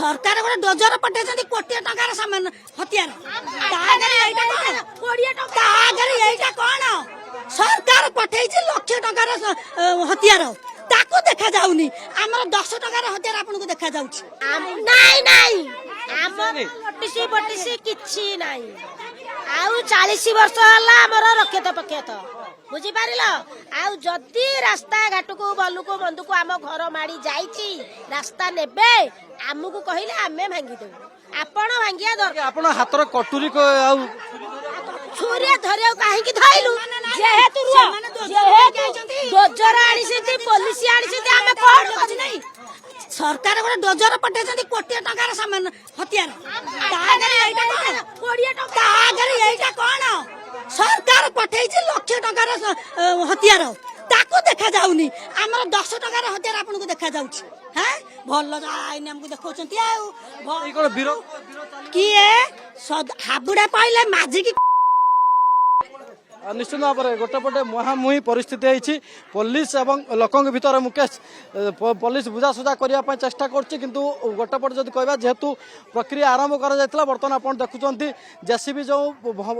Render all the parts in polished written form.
सरकार गोटे डोजर पठे कोटी टंकार सामान हथियार कौन सरकार पठे लक्ष टंकार हथियार ताको देखा जाउनी हमर 10 टंकार हथियार आपन को देखा जाउछि नहीं नहीं बटिसी बटिसी किछि नहीं आउ 40 वर्ष हला हमर रक्षित पक्षत बुझी पारिल आउ जदी रास्ता घाट को बलु को बंधु को आम घर माड़ी जाइछि रास्ता नेबे आमु को कहिले आमे भांगी देबो आपण भांगिया दरकार आपण हातर कटुरी को आउ छुरिया धरिया काहे की धइलु जेहेतु डोजर आनी से पुलिस आनी से आमे कोन कछि नहीं सरकार गोटे डोजर पठे कोटी टंकार सामान हथियार कौन सरकार पठे लक्ष टंकार हथियार ताको देखा जाउनी हमर 10 टंकार हथियार आपन को देखा जाउछि हैं भल आइन हमको देखौछंती आउ किए हाबुड़ा पाइले माझी की निश्चित भाव में गोटे पटे मुहांमुही परिस्थिति होती पुलिस और लोकों भीतर मुकेश पुलिस बुझासुझा करने चेष्टा करछि किंतु गोटे पटे जब कहवा जेहेतु प्रक्रिया आरंभ कर बर्तमान आप देखुं जेसीबी जो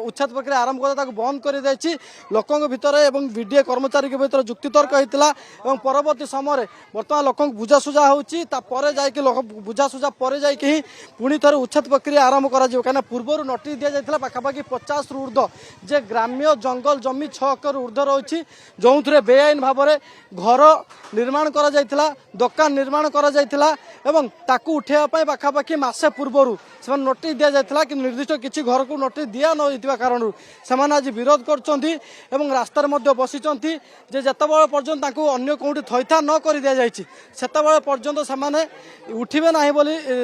उच्छेद प्रक्रिया आरंभ कर बंद कर लोकों भीतर और बीडीए कर्मचारी के भीतर जुक्तितर्क होता परवर्ती समय बर्तमान लोक बुझासुझा होपर बुझासुझा पर जाकि पुणी थे उच्छेद प्रक्रिया आरंभ कर पूर्व नोटिस दि जाता पाखापाखि 50 रु ऊर्ध्व जे ग्राम्य जंगल जमी 6 एकर ऊर्ध्व रही जो थे बेआईन भाव में घर निर्माण करा दुकान निर्माण करा ताकू उठाइवाई पाखापाखि मसे पूर्वर से नोटिस दि जाता कि निर्दिष्ट किसी घर को नोटिस दिया न कारण से आज विरोध कर रास्तार बसी जिते पर्यंत अन्य कौटी थईथा न कर दि जाए से पर्यंत से उठे ना बोली